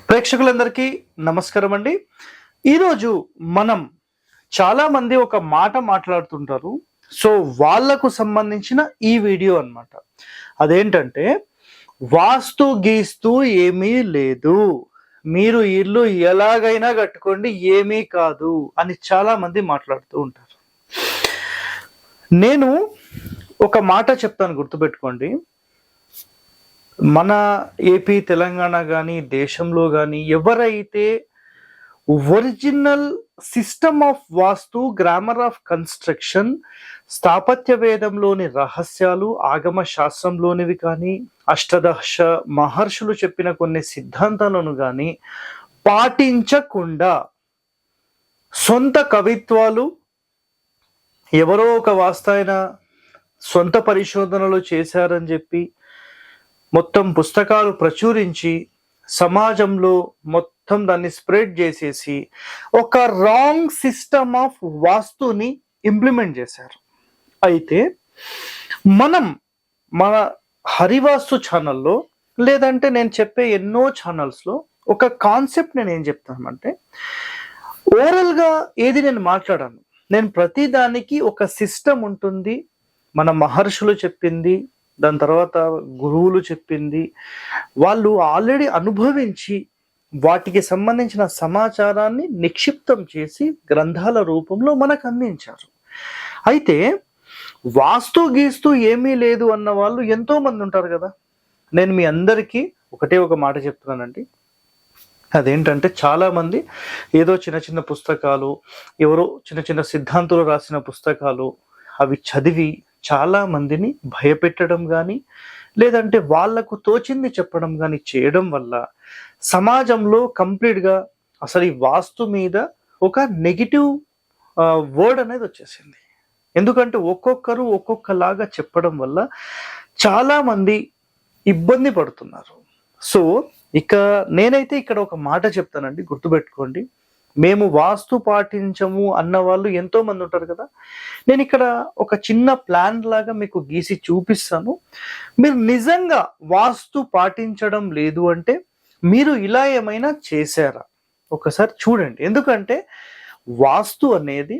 ప్రేక్షకులందరికీ నమస్కారం అండి. ఈరోజు మనం చాలా మంది ఒక మాట మాట్లాడుతుంటారు. సో వాళ్ళకు సంబంధించిన ఈ వీడియో అన్నమాట. అదేంటంటే వాస్తు గీస్తూ ఏమీ లేదు. మీరు ఇల్లు ఎలాగైనా కట్టుకోండి ఏమీ కాదు అని చాలా మంది మాట్లాడుతూ ఉంటారు. నేను ఒక మాట చెప్తాను, గుర్తుపెట్టుకోండి. మన ఏపీ, తెలంగాణ కానీ దేశంలో కానీ ఎవరైతే original system of vastu, grammar of construction, స్థాపత్య వేదంలోని రహస్యాలు, ఆగమ శాస్త్రంలోనివి కానీ, అష్టదశ మహర్షులు చెప్పిన కొన్ని సిద్ధాంతాలను కానీ పాటించకుండా సొంత కవిత్వాలు, ఎవరో ఒక వాస్తాయన సొంత పరిశోధనలు చేశారని చెప్పి మొత్తం పుస్తకాలు ప్రచురించి సమాజంలో మొత్తం దాన్ని స్ప్రెడ్ చేసేసి ఒక రాంగ్ సిస్టమ్ ఆఫ్ వాస్తుని ఇంప్లిమెంట్ చేశారు. అయితే మనం మన హరివాస్తు ఛానల్లో, లేదంటే నేను చెప్పే ఎన్నో ఛానల్స్లో ఒక కాన్సెప్ట్ నేను ఏం చెప్తానంటే, ఓవరాల్గా ఏది నేను మాట్లాడాను, నేను ప్రతి దానికి ఒక సిస్టమ్ ఉంటుంది. మన మహర్షులు చెప్పింది, దాని తర్వాత గురువులు చెప్పింది, వాళ్ళు ఆల్రెడీ అనుభవించి వాటికి సంబంధించిన సమాచారాన్ని నిక్షిప్తం చేసి గ్రంథాల రూపంలో మనకు అందించారు. అయితే వాస్తు గీస్తూ ఏమీ లేదు అన్న వాళ్ళు ఎంతో మంది ఉంటారు కదా. నేను మీ అందరికీ ఒకటే ఒక మాట చెప్తున్నానండి. అదేంటంటే చాలా మంది ఏదో చిన్న చిన్న పుస్తకాలు, ఎవరో చిన్న చిన్న సిద్ధాంతులు రాసిన పుస్తకాలు అవి చదివి చాలా మందిని భయపెట్టడం కానీ, లేదంటే వాళ్లకు తోచింది చెప్పడం కానీ చేయడం వల్ల సమాజంలో కంప్లీట్గా అసలు ఈ వాస్తు మీద ఒక నెగిటివ్ వర్డ్ అనేది వచ్చేసింది. ఎందుకంటే ఒక్కొక్కరు ఒక్కొక్కలాగా చెప్పడం వల్ల చాలా మంది ఇబ్బంది పడుతున్నారు. సో ఇక నేనైతే ఇక్కడ ఒక మాట చెప్తానండి, గుర్తుపెట్టుకోండి. మేము వాస్తు పాటించము అన్న వాళ్ళు ఎంతో మంది ఉంటారు కదా. నేను ఇక్కడ ఒక చిన్న ప్లాన్ లాగా మీకు గీసి చూపిస్తాను. మీరు నిజంగా వాస్తు పాటించడం లేదు అంటే మీరు ఇలా ఏమైనా చేశారా ఒకసారి చూడండి. ఎందుకంటే వాస్తు అనేది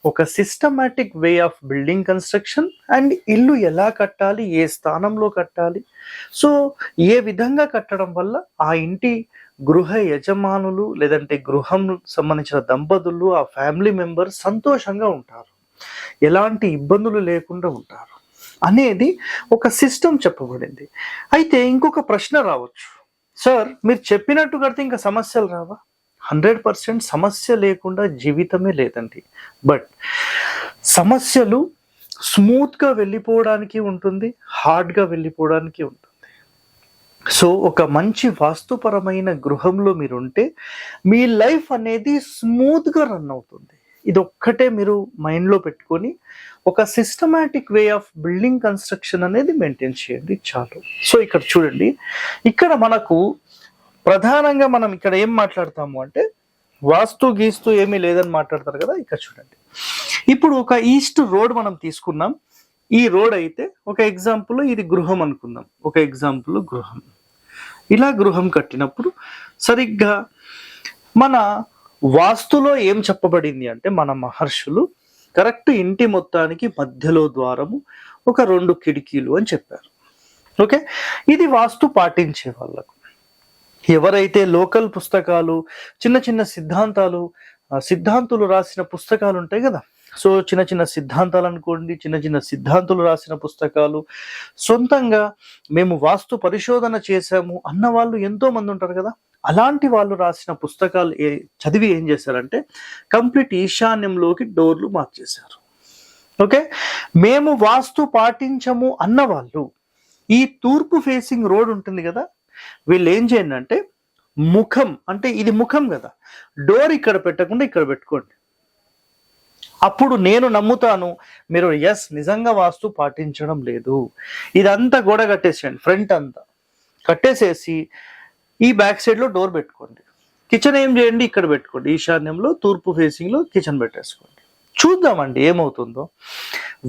ఒక systematic way of building construction and ఇల్లు ఎలా కట్టాలి, ఏ స్థానంలో కట్టాలి, సో ఏ విధంగా కట్టడం వల్ల ఆ ఇంటి గృహ యజమానులు లేదంటే గృహం సంబంధించిన దంపతులు, ఆ ఫ్యామిలీ మెంబర్స్ సంతోషంగా ఉంటారు, ఎలాంటి ఇబ్బందులు లేకుండా ఉంటారు అనేది ఒక సిస్టమ్ చెప్పబడింది. అయితే ఇంకొక ప్రశ్న రావచ్చు, సార్ మీరు చెప్పినట్టు కడితే ఇంకా సమస్యలు రావా? 100% సమస్య లేకుండా జీవితమే లేదండి. బట్ సమస్యలు స్మూత్గా వెళ్ళిపోవడానికి ఉంటుంది, హార్డ్గా వెళ్ళిపోవడానికి ఉంటుంది. సో ఒక మంచి వాస్తుపరమైన గృహంలో మీరు ఉంటే మీ లైఫ్ అనేది స్మూత్గా రన్ అవుతుంది. ఇది ఒక్కటే మీరు మైండ్లో పెట్టుకొని ఒక systematic way of building construction అనేది మెయింటైన్ చేయండి చాలు. సో ఇక్కడ చూడండి, ఇక్కడ మనకు ప్రధానంగా మనం ఇక్కడ ఏం మాట్లాడతాము అంటే వాస్తు గీస్తూ ఏమీ లేదని మాట్లాడతారు కదా. ఇక్కడ చూడండి, ఇప్పుడు ఒక ఈస్ట్ రోడ్ మనం తీసుకున్నాం. ఈ రోడ్ అయితే ఒక ఎగ్జాంపుల్ ఇది గృహం అనుకుందాం. ఒక ఎగ్జాంపుల్ గృహం, ఇలా గృహం కట్టినప్పుడు సరిగ్గా మన వాస్తులో ఏం చెప్పబడింది అంటే, మన మహర్షులు కరెక్ట్ ఇంటి మొత్తానికి మధ్యలో ద్వారము, ఒక 2 కిటికీలు అని చెప్పారు. ఓకే, ఇది వాస్తు పాటించే వాళ్ళకు. ఎవరైతే లోకల్ పుస్తకాలు, చిన్న చిన్న సిద్ధాంతులు రాసిన పుస్తకాలు ఉంటాయి కదా, సో చిన్న చిన్న సిద్ధాంతాలు అనుకోండి, చిన్న చిన్న సిద్ధాంతులు రాసిన పుస్తకాలు, సొంతంగా మేము వాస్తు పరిశోధన చేశాము అన్న వాళ్ళు ఎంతో మంది ఉంటారు కదా. అలాంటి వాళ్ళు రాసిన పుస్తకాలు చదివి ఏం చేశారంటే కంప్లీట్ ఈశాన్యంలోకి డోర్లు మార్చేశారు. ఓకే, మేము వాస్తు పాటించము అన్న వాళ్ళు ఈ తూర్పు ఫేసింగ్ రోడ్ ఉంటుంది కదా, వీళ్ళు ఏం చేయండి అంటే ముఖం, అంటే ఇది ముఖం కదా, డోర్ ఇక్కడ పెట్టకుండా ఇక్కడ పెట్టుకోండి. అప్పుడు నేను నమ్ముతాను మీరు ఎస్ నిజంగా వాస్తు పాటించడం లేదు. ఇదంతా గోడ కట్టేసేయండి, ఫ్రంట్ అంతా కట్టేసేసి ఈ బ్యాక్ సైడ్లో డోర్ పెట్టుకోండి. కిచెన్ ఏం చేయండి, ఇక్కడ పెట్టుకోండి, ఈశాన్యంలో తూర్పు ఫేసింగ్లో కిచెన్ పెట్టేసుకోండి. చూద్దామండి ఏమవుతుందో.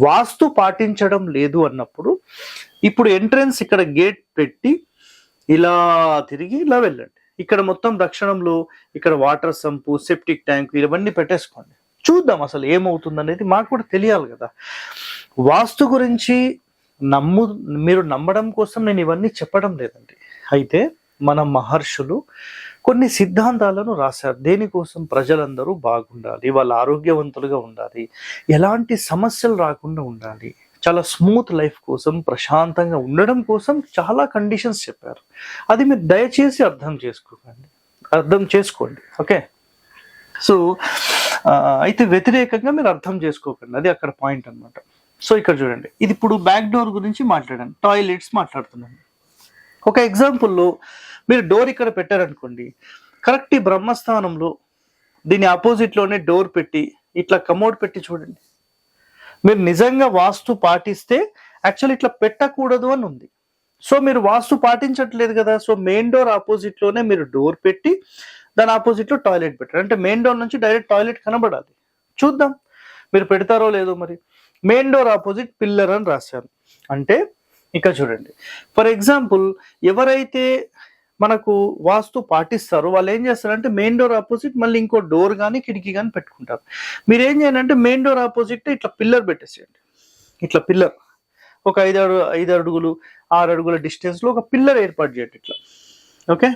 వాస్తు పాటించడం లేదు అన్నప్పుడు ఇప్పుడు ఎంట్రన్స్ ఇక్కడ గేట్ పెట్టి ఇలా తిరిగి ఇలా వెళ్ళండి. ఇక్కడ మొత్తం దక్షిణంలో ఇక్కడ వాటర్ సంపు, సెప్టిక్ ట్యాంక్ ఇవన్నీ పెట్టేసుకోండి. చూద్దాం అసలు ఏమవుతుంది అనేది మాకు కూడా తెలియాలి కదా. వాస్తు గురించి మీరు నమ్మడం కోసం నేను ఇవన్నీ చెప్పడం లేదండి. అయితే మన మహర్షులు కొన్ని సిద్ధాంతాలను రాశారు. దేనికోసం? ప్రజలందరూ బాగుండాలి, వాళ్ళు ఆరోగ్యవంతులుగా ఉండాలి, ఎలాంటి సమస్యలు రాకుండా ఉండాలి, చాలా స్మూత్ లైఫ్ కోసం, ప్రశాంతంగా ఉండడం కోసం చాలా కండిషన్స్ చెప్పారు. అది మీరు దయచేసి అర్థం చేసుకోండి. ఓకే, సో అయితే వ్యతిరేకంగా మీరు అర్థం చేసుకోకండి, అది అక్కడ పాయింట్ అన్నమాట. సో ఇక్కడ చూడండి, ఇది ఇప్పుడు బ్యాక్ డోర్ గురించి మాట్లాడాను, టాయిలెట్స్ మాట్లాడుతున్నాను. ఒక ఎగ్జాంపుల్లో మీరు డోర్ ఇక్కడ పెట్టారనుకోండి, కరెక్ట్ ఈ బ్రహ్మస్థానంలో దీని ఆపోజిట్లోనే డోర్ పెట్టి ఇట్లా కమోడ్ పెట్టి చూడండి. మీరు నిజంగా వాస్తు పాటిస్తే యాక్చువల్లీ ఇట్లా పెట్టకూడదు అని ఉంది. సో మీరు వాస్తు పాటించట్లేదు కదా. సో మెయిన్ డోర్ ఆపోజిట్లోనే మీరు డోర్ పెట్టి దాని ఆపోజిట్లో టాయిలెట్ పెట్టారు అంటే మెయిన్ డోర్ నుంచి డైరెక్ట్ టాయిలెట్ కనబడాలి. చూద్దాం మీరు పెడతారో లేదో. మరి మెయిన్ డోర్ ఆపోజిట్ పిల్లర్ అని రాశాను అంటే ఇక చూడండి, ఫర్ ఎగ్జాంపుల్ ఎవరైతే మనకు వాస్తు పాటిస్తారో వాళ్ళు ఏం చేస్తారంటే మెయిన్ డోర్ ఆపోజిట్ మళ్ళీ ఇంకో డోర్ కానీ కిటికీ కానీ పెట్టుకుంటారు. మీరు ఏం చేయాలంటే మెయిన్ డోర్ ఆపోజిట్ ఇట్లా పిల్లర్ పెట్టేసేయండి. ఇట్లా పిల్లర్ ఒక 5 అడుగులు 6 అడుగుల డిస్టెన్స్లో ఒక పిల్లర్ ఏర్పాటు చేయండి ఇట్లా. ఓకే,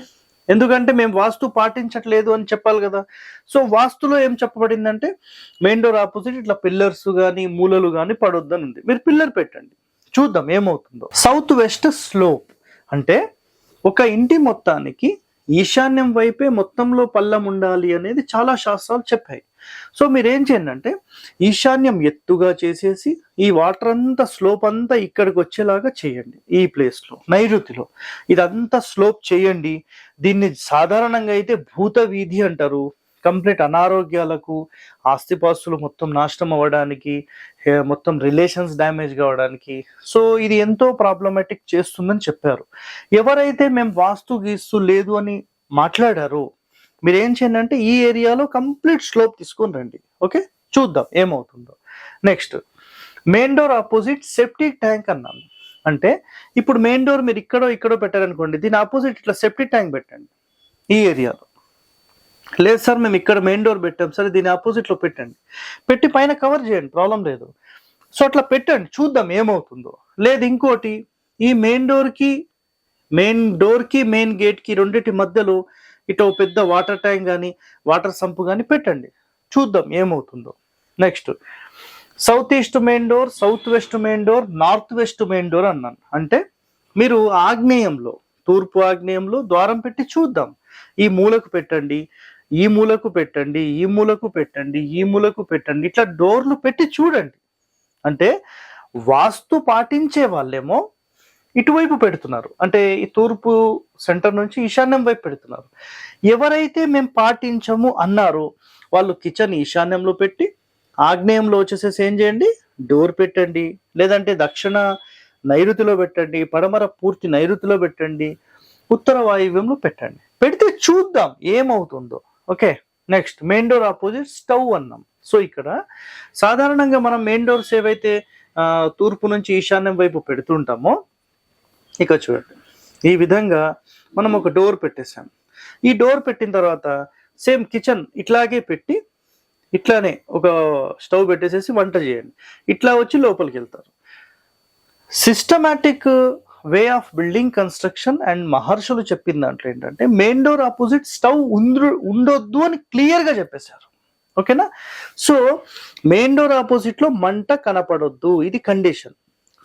ఎందుకంటే మేము వాస్తు పాటించట్లేదు అని చెప్పాలి కదా. సో వాస్తులో ఏం చెప్పబడిందంటే మెయిన్ డోర్ ఆపోజిట్ ఇట్లా పిల్లర్స్ కానీ మూలలు కానీ పడొద్దని ఉంది. మీరు పిల్లర్ పెట్టండి, చూద్దాం ఏమవుతుందో. సౌత్ వెస్ట్ స్లోప్ అంటే ఒక ఇంటి మొత్తానికి ఈశాన్యం వైపే మొత్తంలో పల్లం ఉండాలి అనేది చాలా శాస్త్రాలు చెప్పాయి. సో మీరేం చేయండి అంటే ఈశాన్యం ఎత్తుగా చేసేసి ఈ వాటర్ అంతా స్లోప్ అంతా ఇక్కడికి వచ్చేలాగా చేయండి. ఈ ప్లేస్లో నైరుతిలో ఇదంతా స్లోప్ చేయండి. దీన్ని సాధారణంగా అయితే భూత వీధి అంటారు. కంప్లీట్ అనారోగ్యాలకు, ఆస్తిపాస్తులు మొత్తం నాశనం అవ్వడానికి, మొత్తం రిలేషన్స్ డ్యామేజ్ కావడానికి, సో ఇది ఎంతో ప్రాబ్లమాటిక్ చేస్తుందని చెప్పారు. ఎవరైతే మేము వాస్తు గీస్తూ లేదు అని మాట్లాడారో మీరు ఏం చేయండి అంటే ఈ ఏరియాలో కంప్లీట్ స్లోప్ తీసుకొని రండి. ఓకే, చూద్దాం ఏమవుతుందో. Next main door opposite septic tank అన్నాను అంటే ఇప్పుడు మెయిన్ డోర్ మీరు ఇక్కడో పెట్టారనుకోండి, దీని ఆపోజిట్ ఇట్లా సెప్టిక్ ట్యాంక్ పెట్టండి ఈ ఏరియాలో. లేదు సార్ మేము ఇక్కడ మెయిన్ డోర్ పెట్టాం, సరే దీని ఆపోజిట్లో పెట్టండి, పెట్టి పైన కవర్ చేయండి, ప్రాబ్లం లేదు. సో అట్లా పెట్టండి, చూద్దాం ఏమవుతుందో. లేదు ఇంకోటి, ఈ మెయిన్ డోర్కి మెయిన్ గేట్కి రెండింటి మధ్యలో ఇటు పెద్ద వాటర్ ట్యాంక్ కానీ వాటర్ సంపు కానీ పెట్టండి, చూద్దాం ఏమవుతుందో. Next south east main door, south west main door, north west main door అన్నాను అంటే మీరు ఆగ్నేయంలో, తూర్పు ఆగ్నేయంలో ద్వారం పెట్టి చూద్దాం. ఈ మూలకు పెట్టండి, ఈ మూలకు పెట్టండి, ఈ మూలకు పెట్టండి, ఈ మూలకు పెట్టండి, ఇట్లా డోర్లు పెట్టి చూడండి. అంటే వాస్తు పాటించే వాళ్ళేమో ఇటువైపు పెడుతున్నారు, అంటే ఈ తూర్పు సెంటర్ నుంచి ఈశాన్యం వైపు పెడుతున్నారు. ఎవరైతే మేము పాటించము అన్నారో వాళ్ళు కిచెన్ ఈశాన్యంలో పెట్టి ఆగ్నేయంలో వచ్చేసేసి ఏం చేయండి, డోర్ పెట్టండి. లేదంటే దక్షిణ నైరుతిలో పెట్టండి, పడమర పూర్తి నైరుతిలో పెట్టండి, ఉత్తర వాయువ్యంలో పెట్టండి. పెడితే చూద్దాం ఏమవుతుందో. Okay, next main door opposite stove అన్నాం. సో ఇక్కడ సాధారణంగా మనం మెయిన్ డోర్స్ ఏవైతే తూర్పు నుంచి ఈశాన్యం వైపు పెడుతుంటామో ఇక చూడండి ఈ విధంగా మనం ఒక డోర్ పెట్టేసాం. ఈ డోర్ పెట్టిన తర్వాత సేమ్ కిచెన్ ఇట్లాగే పెట్టి ఇట్లానే ఒక స్టవ్ పెట్టేసేసి వంట చేయండి. ఇట్లా వచ్చి లోపలికి వెళ్తారు. Systematic way of building construction and మహర్షులు చెప్పిన దాంట్లో ఏంటంటే మెయిన్ డోర్ ఆపోజిట్ స్టవ్ ఉండొద్దు అని క్లియర్గా చెప్పేశారు. ఓకేనా, సో మెయిన్ డోర్ ఆపోజిట్ లో మంట కనపడొద్దు, ఇది కండిషన్.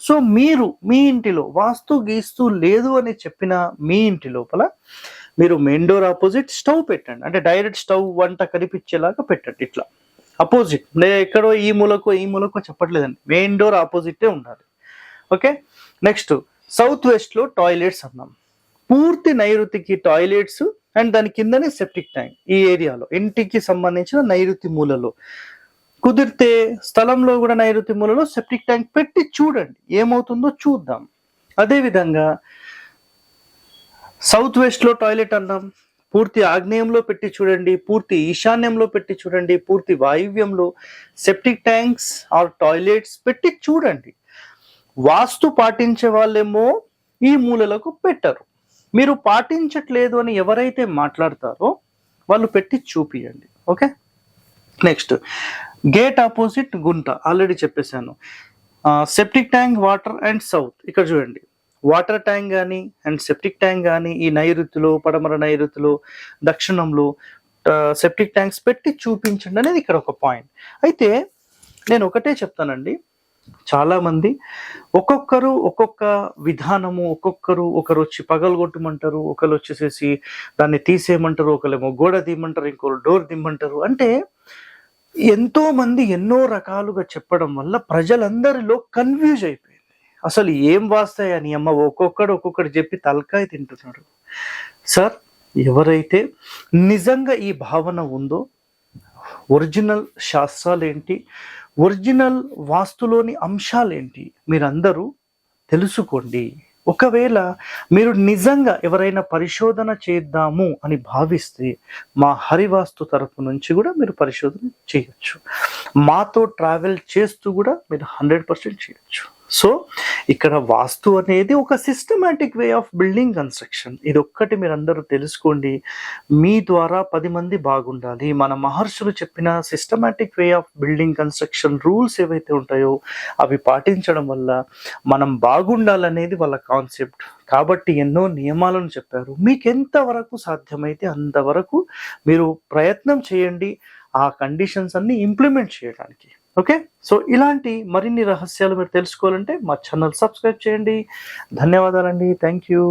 సో మీరు మీ ఇంటిలో వాస్తు గీస్తూ లేదు అని చెప్పిన మీ ఇంటి లోపల మీరు మెయిన్ డోర్ ఆపోజిట్ స్టవ్ పెట్టండి. అంటే డైరెక్ట్ స్టవ్ వంట కనిపించేలాగా పెట్టండి. ఇట్లా అపోజిట్, ఎక్కడో ఈ మూలకో చెప్పట్లేదండి, మెయిన్ డోర్ ఆపోజిటే ఉండాలి. ఓకే, నెక్స్ట్ సౌత్ వెస్ట్ లో టాయిలెట్స్ అన్నాం. పూర్తి నైరుతికి టాయిలెట్స్ అండ్ దాని కిందనే సెప్టిక్ ట్యాంక్. ఈ ఏరియాలో ఇంటికి సంబంధించిన నైరుతి మూలలో, కుదిరితే స్థలంలో కూడా నైరుతి మూలలో సెప్టిక్ ట్యాంక్ పెట్టి చూడండి ఏమవుతుందో చూద్దాం. అదేవిధంగా సౌత్ వెస్ట్ లో టాయిలెట్ అన్నాం, పూర్తి ఆగ్నేయంలో పెట్టి చూడండి, పూర్తి ఈశాన్యంలో పెట్టి చూడండి, పూర్తి వాయువ్యంలో సెప్టిక్ ట్యాంక్స్ ఆర్ టాయిలెట్స్ పెట్టి చూడండి. వాస్తు పాటించే వాళ్ళేమో ఈ మూలలకు పెట్టరు. మీరు పాటించట్లేదు అని ఎవరైతే మాట్లాడతారో వాళ్ళు పెట్టి చూపియండి. ఓకే, నెక్స్ట్ గేట్ ఆపోజిట్ గుంట ఆల్రెడీ చెప్పేశాను. Septic tank, water and south. ఇక్కడ చూడండి, వాటర్ ట్యాంక్ కానీ అండ్ సెప్టిక్ ట్యాంక్ కానీ ఈ నైరుతిలో, పడమర నైరుతిలో, దక్షిణంలో సెప్టిక్ ట్యాంక్స్ పెట్టి చూపించండి అనేది ఇక్కడ ఒక పాయింట్. అయితే నేను ఒకటే చెప్తానండి, చాలా మంది ఒక్కొక్కరు ఒక్కొక్క విధానము, ఒకరు వచ్చి పగలగొట్టమంటారు, ఒకరు వచ్చేసేసి దాన్ని తీసేయమంటారు, ఒకరేమో గోడ తీయమంటారు, ఇంకొకరు డోర్ తీయమంటారు. అంటే ఎంతో మంది ఎన్నో రకాలుగా చెప్పడం వల్ల ప్రజలందరిలో కన్ఫ్యూజ్ అయిపోయింది. అసలు ఏం వాస్తాయని అమ్మ ఒక్కొక్కడు చెప్పి తలకాయ తింటున్నాడు. సార్, ఎవరైతే నిజంగా ఈ భావన ఉందో, ఒరిజినల్ శాస్త్రాలు ఏంటి, ఒరిజినల్ వాస్తులోని అంశాలేంటి మీరందరూ తెలుసుకోండి. ఒకవేళ మీరు నిజంగా ఎవరైనా పరిశోధన చేద్దాము అని భావిస్తే మా హరివాస్తు తరపు నుంచి కూడా మీరు పరిశోధన చేయొచ్చు. మాతో ట్రావెల్ చేస్తూ కూడా మీరు 100% చేయొచ్చు. సో ఇక్కడ వాస్తు అనేది ఒక systematic way of building construction. ఇది ఒక్కటి మీరు అందరూ తెలుసుకోండి. మీ ద్వారా 10 మంది బాగుండాలి. మన మహర్షులు చెప్పిన systematic way of building construction rules ఏవైతే ఉంటాయో అవి పాటించడం వల్ల మనం బాగుండాలనేది వాళ్ళ కాన్సెప్ట్. కాబట్టి ఎన్నో నియమాలను చెప్పారు. మీకు ఎంతవరకు సాధ్యమైతే అంతవరకు మీరు ప్రయత్నం చేయండి ఆ కండిషన్స్ అన్ని ఇంప్లిమెంట్ చేయడానికి. ఓకే, సో ఇలాంటి మరిన్ని రహస్యాలు మీరు తెలుసుకోవాలంటే మా ఛానల్ సబ్స్క్రైబ్ చేయండి. ధన్యవాదాలండి. Thank you.